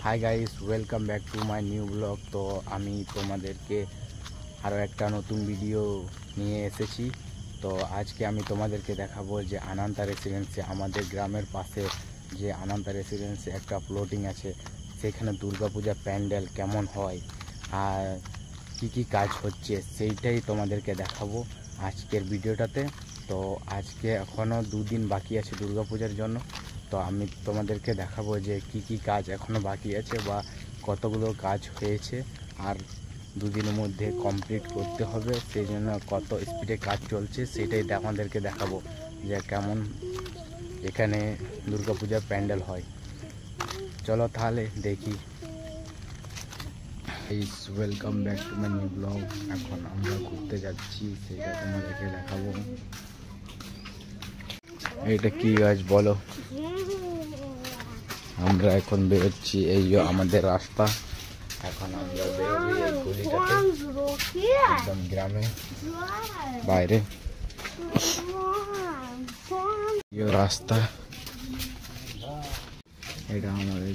Hi guys, welcome back to my new blog. তো আমি তোমাদেরকে আরও একটা নতুন ভিডিও নিয়ে এসেছি। তো আজকে আমি তোমাদেরকে দেখাবো যে আনান্তা রেসিডেন্সি, আমাদের গ্রামের পাশে যে আনান্তা রেসিডেন্সি একটা প্লটিং আছে, সেখানে দুর্গাপূজা প্যান্ডেল কেমন হয় আর কি কাজ হচ্ছে সেইটাই তোমাদেরকে দেখাবো আজকের ভিডিওটাতে। তো আজকে এখনও 2 দিন বাকি আছে দুর্গাপূজার জন্য। তো আমি তোমাদেরকে দেখাবো যে কি কাজ এখনও বাকি আছে বা কতগুলো কাজ হয়েছে আর 2 দিনের মধ্যে কমপ্লিট করতে হবে, সেই জন্য কত স্পিডে কাজ চলছে সেটাই আমাদেরকে দেখাবো যে কেমন এখানে দুর্গাপূজার প্যান্ডেল হয়। চলো তাহলে দেখি। Welcome back to my new blog. এখন আমরা ঘুরতে যাচ্ছি, সেটা তোমাদেরকে দেখাবো। এটা কি গাছ বলো? আমরা এখন বেরোচ্ছি, এই আমাদের রাস্তা। এখন আমরা বেরোবি এই গলিটাতে, একদম গ্রামে বাইরে রাস্তা। এটা আমাদের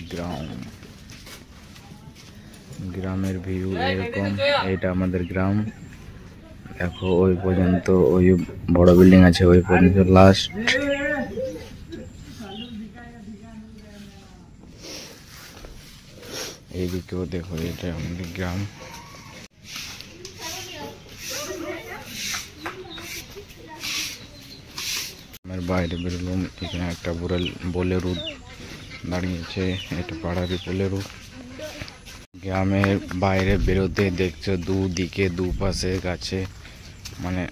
গ্রামের ভিউ এরকম। এটা আমাদের গ্রাম। দেখো ওই পর্যন্ত ওই বড় বিল্ডিং আছে, ওই পর্যন্ত লাস্ট। এইদিকেও দেখো, এটা আমাদের গ্রাম। আমার বাইরে বেরোলাম, এখানে একটা বোলেরো দাঁড়িয়েছে, এটা পাড়ারই বোলেরো। গ্রামের বাইরে বেরোতে দেখছো দুদিকে দুপাশে গাছে, মানে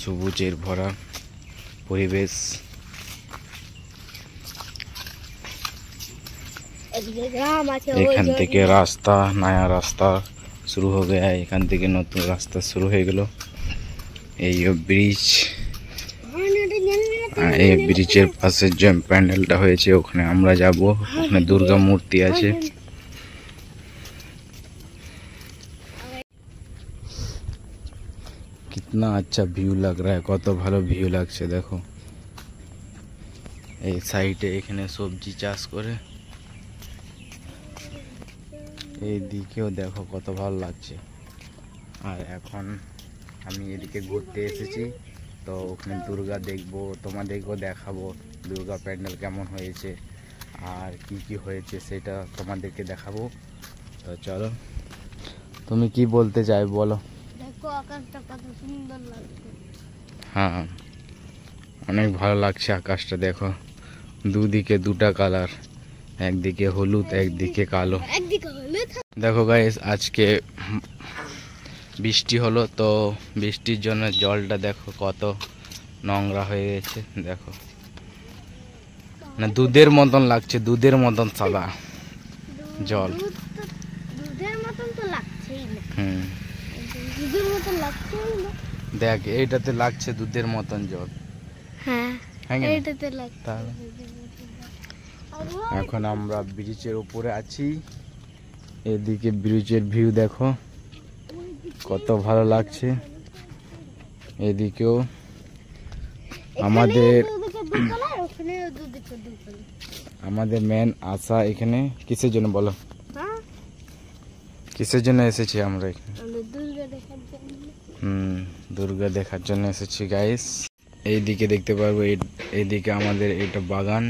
সবুজের ভরা পরিবেশ। এখান থেকে রাস্তা, নয়া রাস্তা শুরু হয়ে গেছে। এখান থেকে নতুন রাস্তা শুরু হয়ে গেল। এই ব্রিজ, এই ব্রিজের পাশে যে প্যান্ডেলটা হয়েছে ওখানে আমরা যাব। ওখানে দুর্গা মূর্তি আছে। कितना अच्छा ভিউ লাগ रहा है, কত ভালো ভিউ লাগছে দেখো। এই সাইডে এখানে সবজি চাষ করে, এই দিকেও দেখো কত ভালো লাগছে। আর এখন আমি এদিকে ঘুরতে এসেছি, তো ওখানে দুর্গা দেখবো, তোমাদেরকেও দেখাবো দুর্গা প্যান্ডেল কেমন হয়েছে আর কি হয়েছে সেটা তোমাদেরকে দেখাবো। তো চলো, তুমি কি বলতে চাই বলো। দেখো আকাশটা কত সুন্দর লাগছে। হ্যাঁ, অনেক ভালো লাগছে আকাশটা। দেখো দুদিকে দুটা কালার, একদিকে হলুদ একদিকে কালো। দেখো গাইস, আজকে বৃষ্টি হলো, তো বৃষ্টির জন্য জলটা দেখো কত নোংরা হয়ে গেছে। দেখো না, দুধের মতন লাগছে, দুধের মতন সাদা জল। দুধের মতন তো লাগছেই না। দুধের মতন লাগছেই না। দেখ এইটাতে লাগছে দুধের মতন জল। হ্যাঁ, এইটাতে লাগছে। এখন আমরা ব্রিজের উপরে আছি, এদিকে ব্রিজের ভিউ দেখো কত ভালো লাগছে। এদিকেও আমাদের মেন আশা এখানে কিসের জন্য বলো? কিসের জন্য এসেছি আমরা এখানে? দুর্গা দেখার জন্য এসেছি গাইস। এইদিকে দেখতে পারবো, এইদিকে আমাদের এটা বাগান,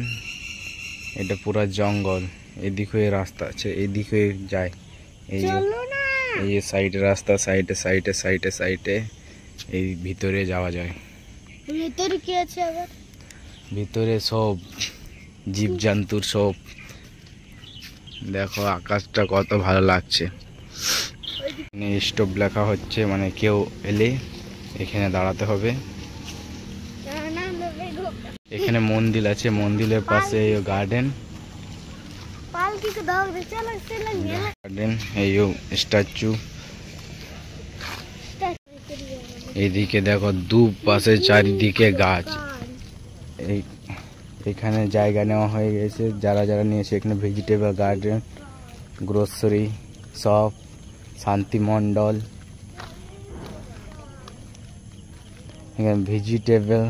এটা পুরা জঙ্গল। এদিকে রাস্তা আছে, এইদিকে যায়। এই সাইডে রাস্তা, সাইডে এই ভিতরে যাওয়া যায়। ভিতরে কি আছে আবার? ভিতরে সব জীবজন্তুর সব। দেখো আকাশটা কত ভালো লাগছে। স্টপ লেখা হচ্ছে, মানে কেউ এলে এখানে দাঁড়াতে হবে। এখানে মন্দির আছে, মন্দিরের পাশে গার্ডেন, এই স্ট্যাচু। এইদিকে দেখো দু পাশে চারিদিকে গাছ। এখানে জায়গা নেওয়া হয়ে গেছে, যারা নিয়েছে। এখানে ভেজিটেবল গার্ডেন, গ্রোসারি শপ, শান্তি মন্ডল। এখানে ভেজিটেবল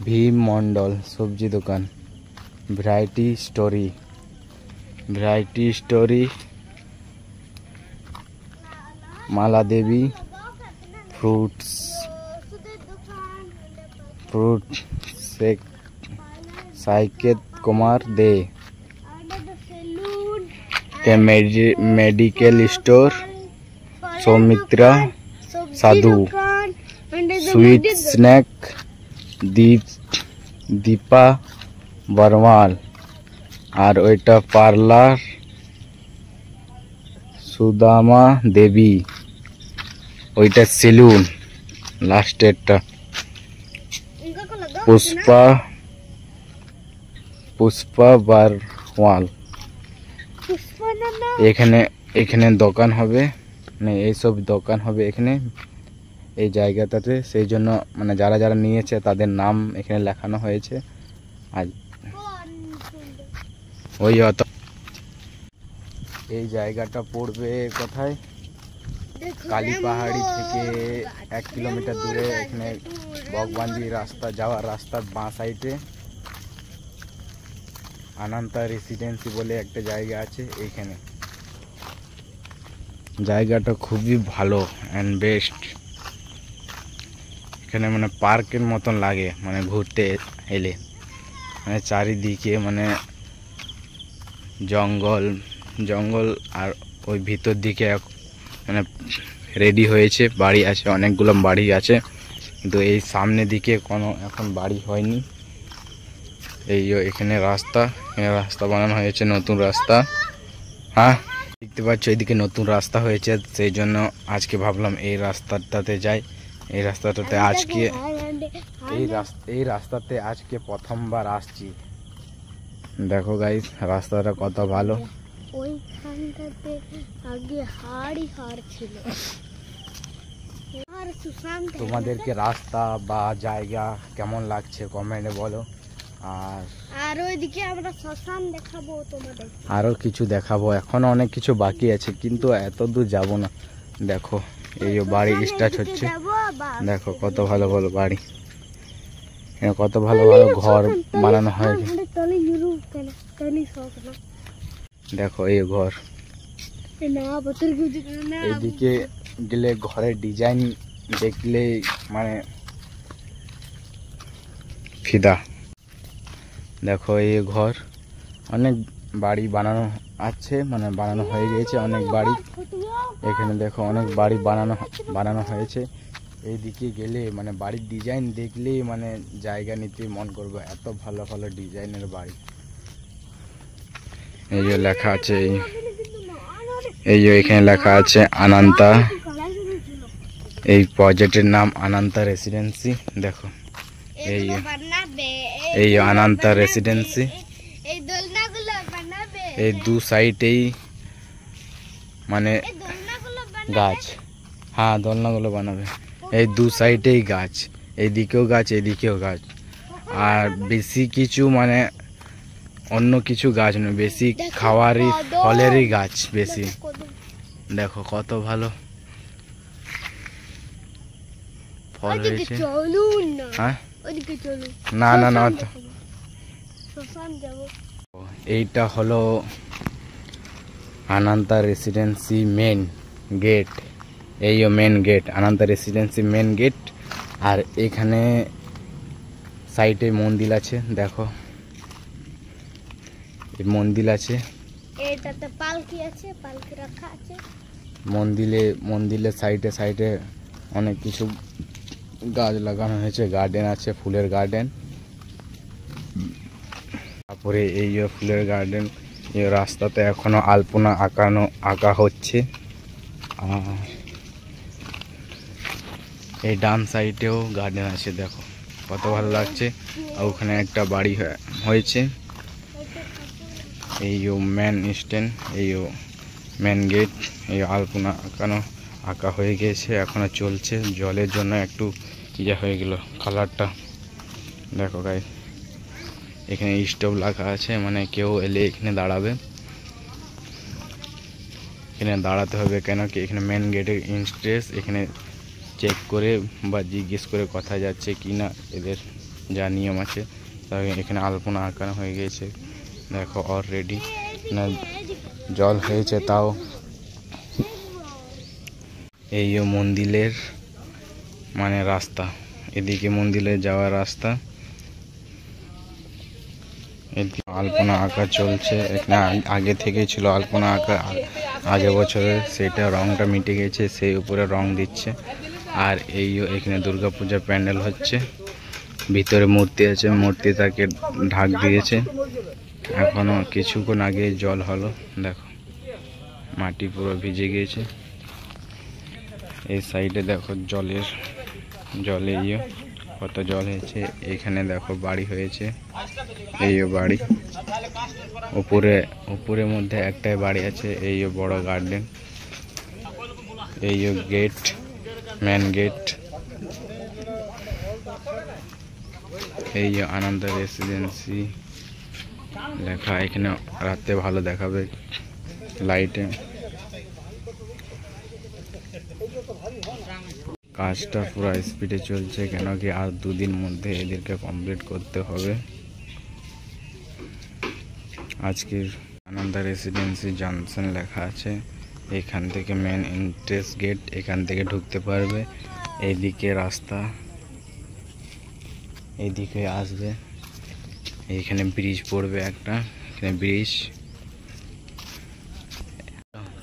ভীম মন্ডল সবজি দোকান, ভ্যারাইটি স্টোরি, মালা দেবী ফ্রুট সাইকেত কুমার দে, मेडिकल स्टोर सौमित्रा साधु, स्वीट स्नैक दीपा बर्माल और ओइटा पार्लर सुदामा देवी, ओइटा सेलून लास्ट पुष्पा बर्माल। এখানে এখানে দোকান হবে, মানে এইসব দোকান হবে এখানে এই জায়গাটাতে, সেই জন্য মানে যারা যারা নিয়েছে তাদের নাম এখানে লেখানো হয়েছে। আর ওই অত এই জায়গাটা পড়বে কোথায়, কালীপাহাড়ি থেকে 1 কিলোমিটার দূরে, এখানে বকবান্দি রাস্তা যাওয়ার রাস্তার বাঁ সাইডে আনন্তা রেসিডেন্সি বলে একটা জায়গা আছে। এইখানে জায়গাটা খুবই ভালো অ্যান্ড বেস্ট, এখানে মানে পার্কের মতন লাগে, মানে ঘুরতে এলে মানে চারিদিকে মানে জঙ্গল আর ওই ভিতর দিকে মানে রেডি হয়েছে, বাড়ি আছে, অনেকগুলো বাড়ি আছে, কিন্তু এই সামনে দিকে কোনো এখন বাড়ি হয়নি। এই এখানে রাস্তা বানানো হয়েছে, নতুন রাস্তা। হ্যাঁ দেখতে পাচ্ছ এদিকে নতুন রাস্তা হয়েছে, সেই জন্য আজকে ভাবলাম এই রাস্তাটাতে যাই। এই রাস্তাটাতে আজকে এই রাস্তাতে আজকে প্রথমবার আসছি। দেখো গাইস রাস্তাটা কত ভালো। ওইখানটাতে আগে হাড় ছিল। তোমাদেরকে রাস্তা বা জায়গা কেমন লাগছে কমেন্টে বলো। আর ওইদিকে আমরা শ্মশান দেখাবো তোমাদের, আরো কিছু দেখাবো, এখনো অনেক কিছু বাকি আছে, কিন্তু এত দূর যাব না। দেখো এই বাড়ি স্টার্ট হচ্ছে, দেখো কত ভালো ভালো বাড়ি, কত ভালো ভালো ঘর বানানো হয়েছে। দেখো এই ঘর, এইদিকে গেলে ঘরের ডিজাইন দেখলে মানে ফিদা। দেখো এই ঘর, অনেক বাড়ি বানানো আছে, মানে বানানো হয়ে গেছে অনেক বাড়ি। এখানে দেখো অনেক বাড়ি বানানো হয়েছে। এইদিকে গেলে মানে বাড়ির ডিজাইন দেখলেই মানে জায়গা নিতে মন করবে, এত ভালো ভালো ডিজাইনের বাড়ি। এই যে লেখা আছে, এই যে এখানে লেখা আছে আনন্তা, এই প্রজেক্টের নাম আনন্তা রেসিডেন্সি। দেখো এই আনন্তা রেসিডেন্সি, এই দু সাইডেই মানে গাছ, হ্যাঁ দোলনাগুলো বানাবে, এই দু সাইডেই গাছ, এইদিকেও গাছ এইদিকেও গাছ। আর বেশি কিছু মানে অন্য কিছু গাছ নয়, বেশি খাওয়ারই ফলেরই গাছ বেশি। দেখো কত ভালো ফল হয়েছে। হ্যাঁ না না না, এইটা হলো আনন্তা রেসিডেন্সি মেন গেট, এই main gate, Ananta residency main gate. আর এখানে সাইডে মন্দির আছে, দেখো এই মন্দির আছে, এটাতে পালকি আছে, পালকি রাখা আছে। মন্দিরের সাইডে সাইডে অনেক কিছু গাছ লাগানো হয়েছে, গার্ডেন আছে, ফুলের গার্ডেন। তারপরে এই ফুলের গার্ডেন, এই রাস্তাতে এখনো আলপনা আঁকা হচ্ছে। আর এই ডান সাইডেও গার্ডেন আছে, দেখো কত ভালো লাগছে। আর ওখানে একটা বাড়ি হয়েছে। এই মেন স্ট্যান্ড, এই মেন গেট, এই আলপনা আঁকা হয়ে গেছে, এখনো চলছে, জলের জন্য একটু ইয়ে হয়ে গেল কালারটা। দেখো গাইস এখানে স্টোভ লাগা আছে, মানে কেউ এলে এখানে দাঁড়াবে, এখানে দাঁড়াতে হবে কেন কি এখানে মেন গেটের এন্ট্রেন্স, এখানে চেক করে বা জিজ্ঞেস করে কথা যাচ্ছে কি না এদের যা নিয়ম আছে। তো এখানে আলপনা আঁকানো হয়ে গিয়েছে দেখো অলরেডি, না জল হয়েছে তাও। এই মন্দিরের মানে রাস্তা, এদিকে মন্দিরে যাওয়ার রাস্তা। এদিকে আলপনা আঁকা চলছে, এখানে আগে থেকেই ছিল আলপনা আঁকা, আগে বছরে সেটা রংটা মিটে গেছে, সেই উপরে রং দিচ্ছে। আর এখানে দুর্গাপূজার প্যান্ডেল হচ্ছে, ভিতরে মূর্তি আছে, মূর্তিটাকে ঢাক দিয়েছে। এখনো কিছুক্ষণ আগে জল হলো, দেখো মাটি পুরো ভিজে গিয়েছে। এই সাইডে দেখো জলে কত জল হয়েছে। এখানে দেখো বাড়ি হয়েছে, এই বাড়ি উপরের মধ্যে একটাই বাড়ি আছে। এই বড় গার্ডেন, এই গেট, মেন গেট। এই আনন্দ রেসিডেন্সি লেখা, এখানে রাতে ভালো দেখাবে লাইটে। কাজটা পুরো স্পিডে চলছে, কেন কি আর 2 দিন মধ্যে এদেরকে কমপ্লিট করতে হবে। আজকের আনন্দ রেসিডেন্সি জংশন লেখা আছে, এখান থেকে মেন এন্ট্রেন্স গেট, এখান থেকে ঢুকতে পারবে। এইদিকে রাস্তা, এইদিকে আসবে, এইখানে ব্রিজ পড়বে একটা, এখানে ব্রিজ।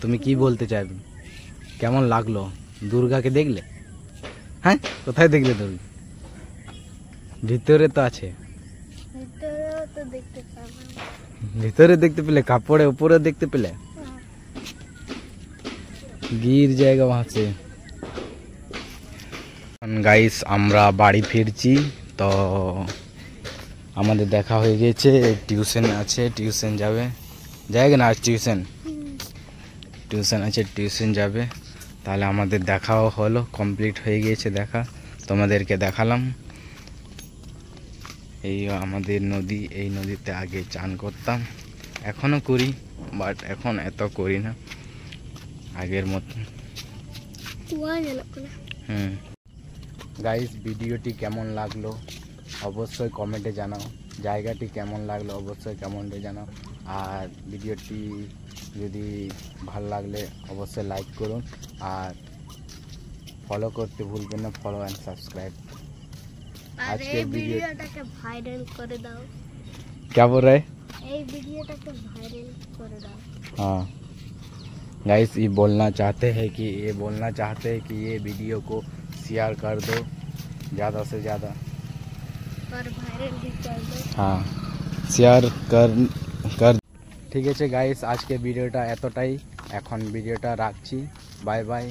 তুমি কি বলতে চাইবে, কেমন লাগলো দুর্গাকে দেখলে? হ্যাঁ, কোথায় দেখলে তুমি? ভিতরে তো আছে, ভিতরেও তো দেখতে পাবো। ভিতরে দেখতে পেলে, কাপড়ে উপরে দেখতে পেলে, গির জায়গা আছে। গাইস আমরা বাড়ি ফিরছি, তো আমাদের দেখা হয়ে গেছে। টিউশন আছে, টিউশন যাবে না, টিউশন আছে, টিউশন যাবে। তাহলে আমাদের দেখাও হলো, কমপ্লিট হয়ে গিয়েছে দেখা, তোমাদেরকে দেখালাম। এই আমাদের নদী, এই নদীতে আগে চান করতাম, এখনো করি, বাট এখন এত করি না আগের মতো। গাইস ভিডিওটি কেমন লাগলো অবশ্যই কমেন্টে জানাও, জায়গাটি কেমন লাগলো অবশ্যই কমেন্টে জানাও। আর ভিডিওটি যদি ভালো লাগলে অবশ্যই লাইক করুন, আর ফলো করতে ভুলবেন না, ফলো অ্যান্ড সাবস্ক্রাইব। আজকের ভিডিওটাকে ভাইরাল করে দাও। क्या बोल रहे? এই ভিডিওটাকে ভাইরাল করে দাও। हाँ गाइस ये बोलना चाहते हैं कि ये वीडियो को शेयर कर दो ज़्यादा से ज़्यादा, और ভাইরাল भी कर दो। हाँ शेयर कर ঠিক আছে গাইস, আজকে ভিডিওটা এতটাই, এখন ভিডিওটা রাখছি, বাই বাই।